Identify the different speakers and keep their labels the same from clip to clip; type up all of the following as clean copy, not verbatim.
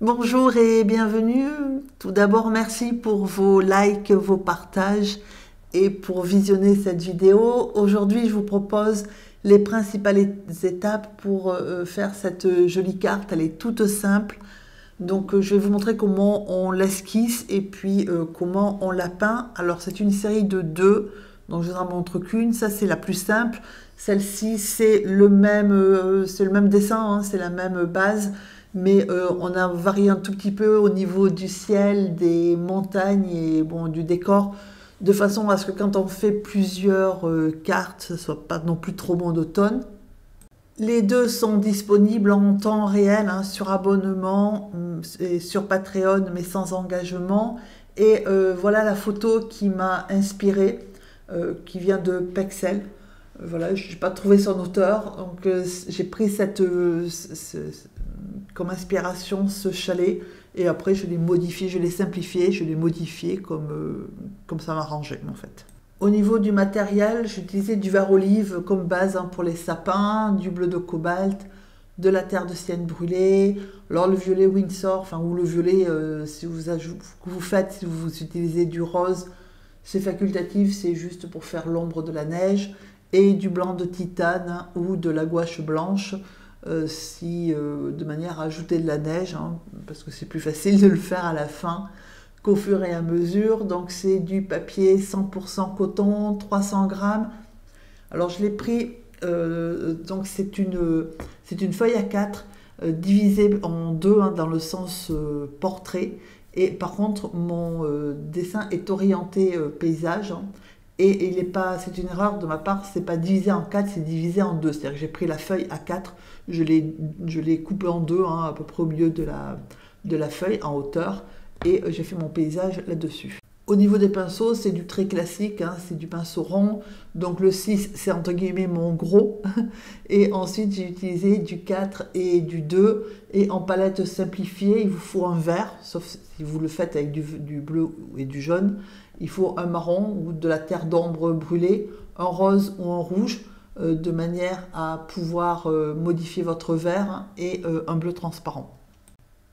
Speaker 1: Bonjour et bienvenue. Tout d'abord, merci pour vos likes, vos partages et pour visionner cette vidéo. Aujourd'hui, je vous propose les principales étapes pour faire cette jolie carte. Elle est toute simple. Donc, je vais vous montrer comment on l'esquisse et puis comment on la peint. Alors, c'est une série de deux, donc je vous en montre qu'une. Ça, c'est la plus simple. Celle-ci, c'est le même dessin, hein, c'est la même base. Mais on a varié un tout petit peu au niveau du ciel, des montagnes et bon, du décor, de façon à ce que quand on fait plusieurs cartes, ce ne soit pas non plus trop monotone. Les deux sont disponibles en temps réel, hein, sur abonnement et sur Patreon, mais sans engagement. Et voilà la photo qui m'a inspirée, qui vient de Pexel. Voilà, je n'ai pas trouvé son auteur, donc j'ai pris comme inspiration ce chalet, et après je l'ai modifié, je l'ai simplifié, je l'ai modifié comme ça m'arrangeait en fait. Au niveau du matériel, j'utilisais du vert olive comme base, hein, pour les sapins, du bleu de cobalt, de la terre de sienne brûlée, alors le violet Windsor, enfin, ou le violet, si vous utilisez du rose, c'est facultatif, c'est juste pour faire l'ombre de la neige, et du blanc de titane, hein, ou de la gouache blanche, de manière à ajouter de la neige, hein, parce que c'est plus facile de le faire à la fin qu'au fur et à mesure. Donc c'est du papier 100% coton, 300 grammes. Alors je l'ai pris, donc c'est une feuille A4 divisée en deux, hein, dans le sens portrait. Et par contre, mon dessin est orienté paysage, hein, et il est pas, c'est une erreur de ma part, c'est pas divisé en 4, c'est divisé en 2. C'est-à-dire que j'ai pris la feuille A4, je l'ai coupée en deux, hein, à peu près au milieu de la feuille, en hauteur, et j'ai fait mon paysage là-dessus. Au niveau des pinceaux, c'est du très classique, hein, c'est du pinceau rond. Donc le 6, c'est entre guillemets mon gros. Et ensuite, j'ai utilisé du 4 et du 2. Et en palette simplifiée, il vous faut un vert, sauf si vous le faites avec du bleu et du jaune. Il faut un marron ou de la terre d'ombre brûlée, un rose ou un rouge, de manière à pouvoir modifier votre vert, et un bleu transparent.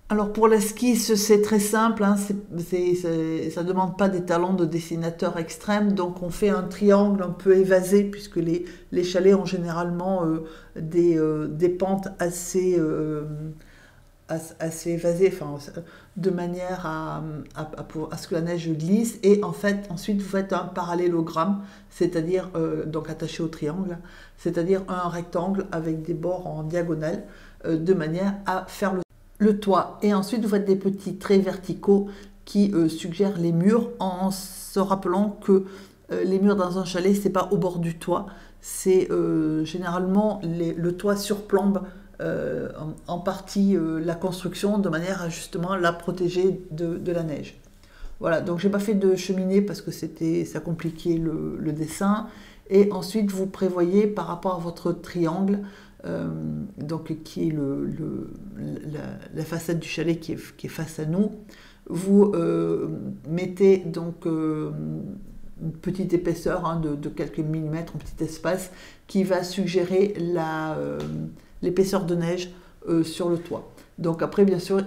Speaker 1: Alors pour l'esquisse, c'est très simple, hein, ça ne demande pas des talents de dessinateur extrême, donc on fait un triangle un peu évasé, puisque les chalets ont généralement des pentes assez évasées, enfin, de manière à ce que la neige glisse, et en fait ensuite vous faites un parallélogramme, c'est-à-dire donc attaché au triangle, c'est-à-dire un rectangle avec des bords en diagonale, de manière à faire le toit. Et ensuite, vous faites des petits traits verticaux qui suggèrent les murs, en se rappelant que les murs dans un chalet, c'est pas au bord du toit, c'est généralement le toit surplombe en partie la construction, de manière à justement la protéger de la neige. Voilà, donc j'ai pas fait de cheminée parce que ça compliquait le dessin. Et ensuite, vous prévoyez par rapport à votre triangle, donc qui est la façade du chalet qui est face à nous, vous mettez donc une petite épaisseur, hein, de quelques millimètres, un petit espace qui va suggérer l'épaisseur de neige sur le toit. Donc après, bien sûr,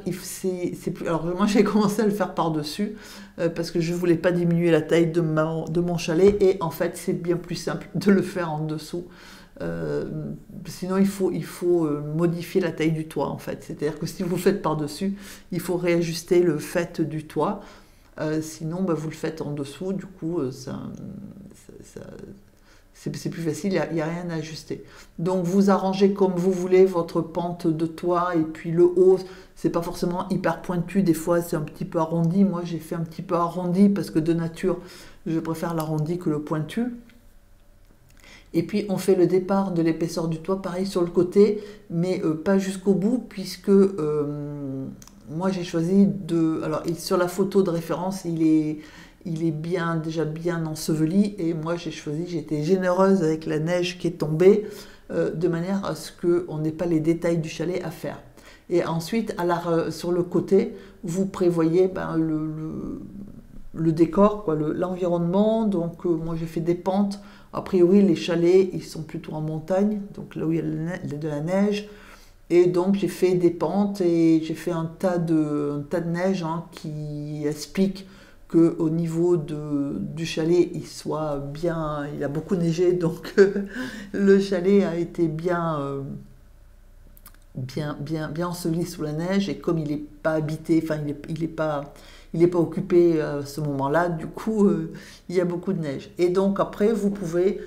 Speaker 1: alors moi j'ai commencé à le faire par-dessus parce que je ne voulais pas diminuer la taille de mon chalet, et en fait c'est bien plus simple de le faire en dessous. Sinon il faut modifier la taille du toit en fait, c'est-à-dire que si vous le faites par-dessus, il faut réajuster le fait du toit, sinon vous le faites en dessous, du coup c'est plus facile, il n'y a rien à ajuster. Donc vous arrangez comme vous voulez votre pente de toit, et puis le haut, c'est pas forcément hyper pointu, des fois c'est un petit peu arrondi. Moi j'ai fait un petit peu arrondi parce que de nature je préfère l'arrondi que le pointu. Et puis on fait le départ de l'épaisseur du toit, pareil sur le côté, mais pas jusqu'au bout, puisque moi j'ai choisi alors sur la photo de référence, il est déjà bien enseveli, et moi j'étais généreuse avec la neige qui est tombée, de manière à ce qu'on n'ait pas les détails du chalet à faire. Et ensuite, sur le côté, vous prévoyez le décor, l'environnement. Donc moi j'ai fait des pentes. A priori, les chalets, ils sont plutôt en montagne, donc là où il y a de la neige. Et donc j'ai fait des pentes et j'ai fait un tas de neige hein, qui explique qu'au niveau du chalet, il a beaucoup neigé, donc le chalet a été bien enseveli sous la neige, et comme il n'est pas habité, enfin il est pas occupé à ce moment-là, du coup il y a beaucoup de neige. Et donc après vous pouvez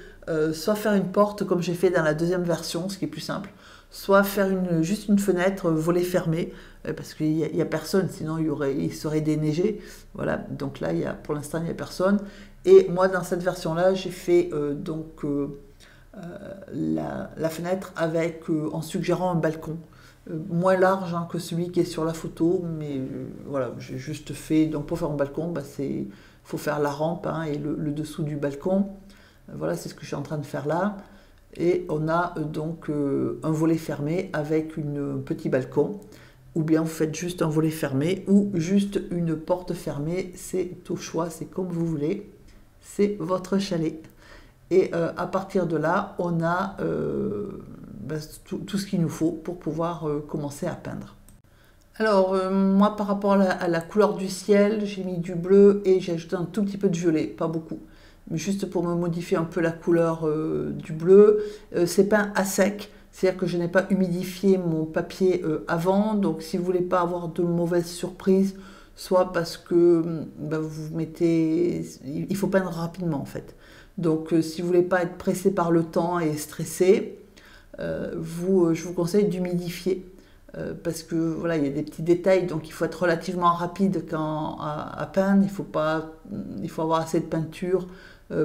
Speaker 1: soit faire une porte comme j'ai fait dans la deuxième version, ce qui est plus simple, soit faire juste une fenêtre volet fermé, parce qu'il n'y a personne, sinon il serait déneigé. Voilà, donc là pour l'instant il n'y a personne. Et moi dans cette version-là, j'ai fait la fenêtre en suggérant un balcon. Moins large hein, que celui qui est sur la photo, mais voilà, j'ai juste fait, donc pour faire un balcon, faut faire la rampe hein, et le dessous du balcon. Voilà, c'est ce que je suis en train de faire là. Et on a donc un volet fermé avec un petit balcon, ou bien vous faites juste un volet fermé ou juste une porte fermée, c'est au choix, c'est comme vous voulez, c'est votre chalet. Et à partir de là, on a tout ce qu'il nous faut pour pouvoir commencer à peindre. Alors moi par rapport à la couleur du ciel, j'ai mis du bleu et j'ai ajouté un tout petit peu de violet, pas beaucoup, mais juste pour me modifier un peu la couleur du bleu. C'est peint à sec, c'est-à-dire que je n'ai pas humidifié mon papier avant, donc si vous voulez pas avoir de mauvaises surprises, soit parce que vous mettez, il faut peindre rapidement en fait. Donc si vous voulez pas être pressé par le temps et stressé, je vous conseille d'humidifier. Parce que voilà, il y a des petits détails, donc il faut être relativement rapide à peindre, il faut avoir assez de peinture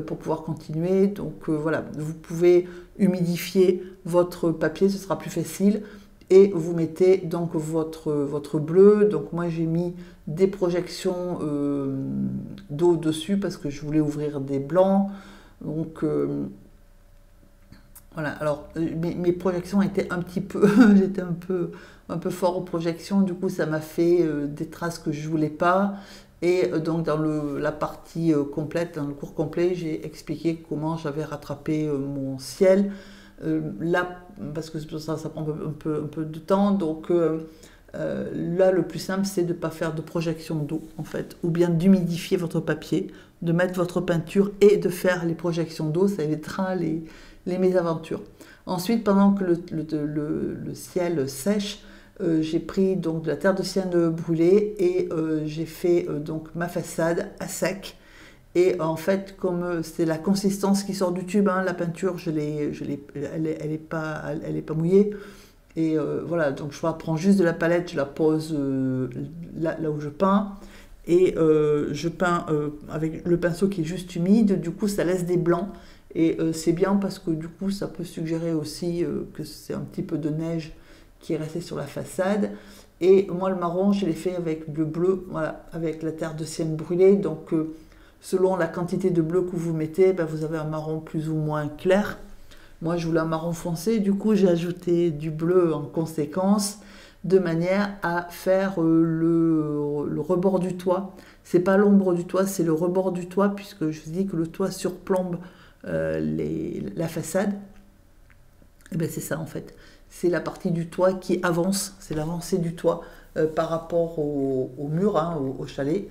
Speaker 1: pour pouvoir continuer. Donc voilà, vous pouvez humidifier votre papier, ce sera plus facile, et vous mettez donc votre bleu. Donc moi j'ai mis des projections d'eau dessus parce que je voulais ouvrir des blancs. Donc voilà, alors mes projections étaient un petit peu, j'étais un peu fort aux projections, du coup ça m'a fait des traces que je voulais pas. Et donc dans la partie complète, dans le cours complet, j'ai expliqué comment j'avais rattrapé mon ciel. Là, parce que ça prend un peu de temps, donc là le plus simple c'est de ne pas faire de projection d'eau en fait, ou bien d'humidifier votre papier, de mettre votre peinture et de faire les projections d'eau, ça évitera les mésaventures. Ensuite, pendant que le ciel sèche, j'ai pris donc de la terre de sienne brûlée et j'ai fait donc ma façade à sec. Et en fait, comme c'est la consistance qui sort du tube, hein, la peinture, elle est pas mouillée. Et voilà, donc je prends juste de la palette, je la pose là où je peins. Et je peins avec le pinceau qui est juste humide, du coup ça laisse des blancs. Et c'est bien parce que du coup ça peut suggérer aussi que c'est un petit peu de neige qui est resté sur la façade. Et moi le marron je l'ai fait avec le bleu, voilà, avec la terre de sienne brûlée. Donc selon la quantité de bleu que vous mettez, vous avez un marron plus ou moins clair. Moi je voulais un marron foncé, du coup j'ai ajouté du bleu en conséquence, de manière à faire le rebord du toit. C'est pas l'ombre du toit, c'est le rebord du toit, puisque je dis que le toit surplombe la façade. Et bien c'est ça en fait, c'est la partie du toit qui avance, c'est l'avancée du toit par rapport au mur, hein, au chalet.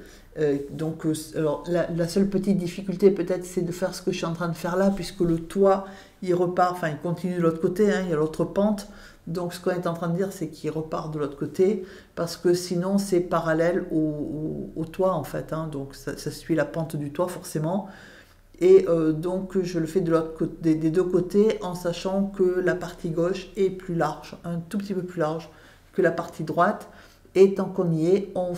Speaker 1: Donc alors, la seule petite difficulté peut-être c'est de faire ce que je suis en train de faire là, puisque le toit il repart, enfin il continue de l'autre côté, hein, il y a l'autre pente. Donc ce qu'on est en train de dire c'est qu'il repart de l'autre côté, parce que sinon c'est parallèle au toit en fait, hein, donc ça suit la pente du toit forcément. Et donc je le fais des deux côtés, en sachant que la partie gauche est plus large, un tout petit peu plus large que la partie droite. Et tant qu'on y est, on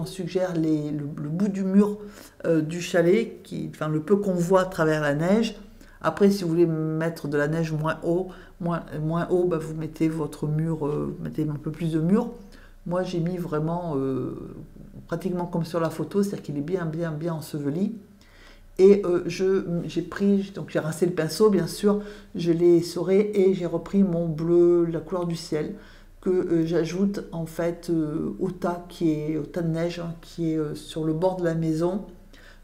Speaker 1: suggère le bout du mur du chalet, enfin le peu qu'on voit à travers la neige. Après, si vous voulez mettre de la neige moins haut, vous mettez votre mur, mettez un peu plus de mur. Moi, j'ai mis vraiment pratiquement comme sur la photo, c'est-à-dire qu'il est bien enseveli. Et j'ai rincé le pinceau, bien sûr, je l'ai essoré et j'ai repris mon bleu, la couleur du ciel, que j'ajoute en fait au tas de neige, hein, qui est sur le bord de la maison,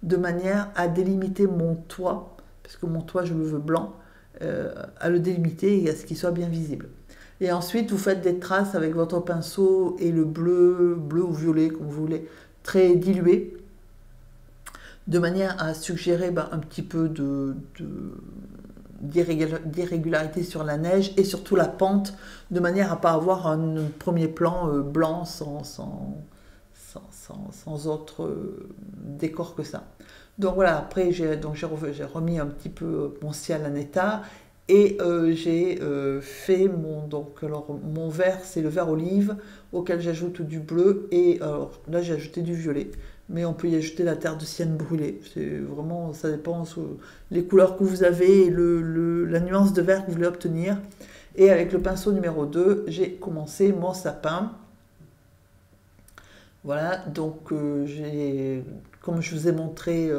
Speaker 1: de manière à délimiter mon toit, parce que mon toit je le veux blanc, à le délimiter et à ce qu'il soit bien visible. Et ensuite, vous faites des traces avec votre pinceau et le bleu, bleu ou violet, comme vous voulez, très dilué, de manière à suggérer un petit peu d'irrégularité sur la neige et surtout la pente, de manière à ne pas avoir un premier plan blanc sans autre décor que ça. Donc voilà, après j'ai remis un petit peu mon ciel en état et j'ai fait mon vert, c'est le vert olive auquel j'ajoute du bleu et alors, là j'ai ajouté du violet. Mais on peut y ajouter la terre de sienne brûlée. C'est vraiment, ça dépend les couleurs que vous avez et la nuance de vert que vous voulez obtenir. Et avec le pinceau numéro 2, j'ai commencé mon sapin. Voilà, donc comme je vous ai montré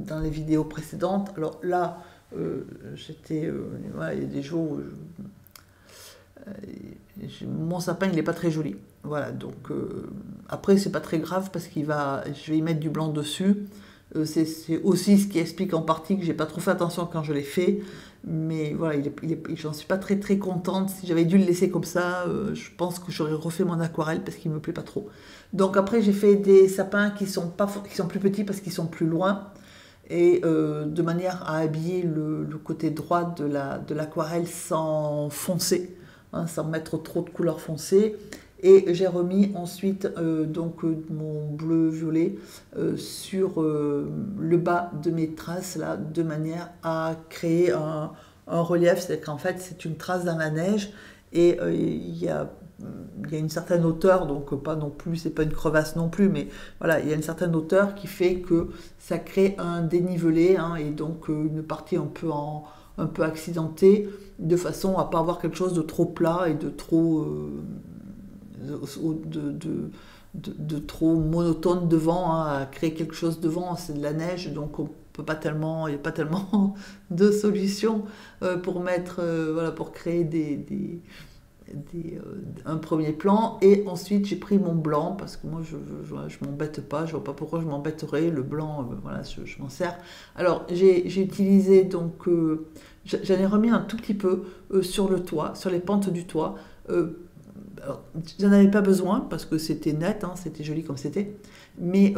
Speaker 1: dans les vidéos précédentes, alors là, voilà, il y a des jours où mon sapin il n'est pas très joli. Voilà, donc après c'est pas très grave parce je vais y mettre du blanc dessus. C'est aussi ce qui explique en partie que j'ai pas trop fait attention quand je l'ai fait. Mais voilà, j'en suis pas très très contente. Si j'avais dû le laisser comme ça, je pense que j'aurais refait mon aquarelle parce qu'il me plaît pas trop. Donc après j'ai fait des sapins qui sont plus petits parce qu'ils sont plus loin. Et de manière à habiller le côté droit de l'aquarelle sans foncer, hein, sans mettre trop de couleurs foncées. Et j'ai remis ensuite mon bleu-violet sur le bas de mes traces, là, de manière à créer un relief. C'est-à-dire qu'en fait, c'est une trace dans la neige et il y a une certaine hauteur, donc pas non plus, c'est pas une crevasse non plus, mais voilà, il y a une certaine hauteur qui fait que ça crée un dénivelé, hein, et donc une partie un peu accidentée, de façon à pas avoir quelque chose de trop plat et de trop trop monotone devant, hein, à créer quelque chose devant, c'est de la neige, donc on peut pas tellement, il n'y a pas tellement de solutions pour mettre, voilà, pour créer un premier plan. Et ensuite j'ai pris mon blanc parce que moi je m'embête pas, je vois pas pourquoi je m'embêterais, le blanc, voilà, je m'en sers. Alors j'ai utilisé donc j'en ai remis un tout petit peu sur le toit, sur les pentes du toit. J'en avais pas besoin parce que c'était net, hein, c'était joli comme c'était. Mais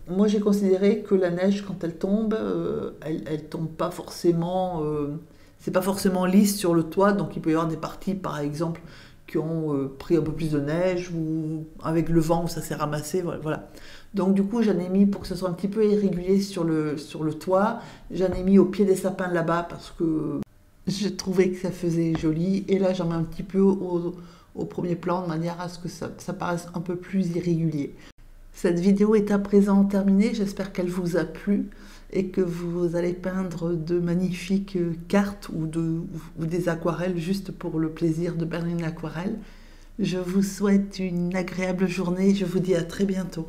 Speaker 1: moi j'ai considéré que la neige, quand elle tombe, elle tombe pas forcément, c'est pas forcément lisse sur le toit, donc il peut y avoir des parties par exemple qui ont pris un peu plus de neige ou avec le vent où ça s'est ramassé, voilà. Donc du coup j'en ai mis pour que ce soit un petit peu irrégulier sur le toit, j'en ai mis au pied des sapins là-bas parce que j'ai trouvé que ça faisait joli, et là j'en mets un petit peu au premier plan de manière à ce que ça paraisse un peu plus irrégulier. Cette vidéo est à présent terminée, j'espère qu'elle vous a plu et que vous allez peindre de magnifiques cartes ou des aquarelles juste pour le plaisir de peindre une aquarelle. Je vous souhaite une agréable journée, je vous dis à très bientôt.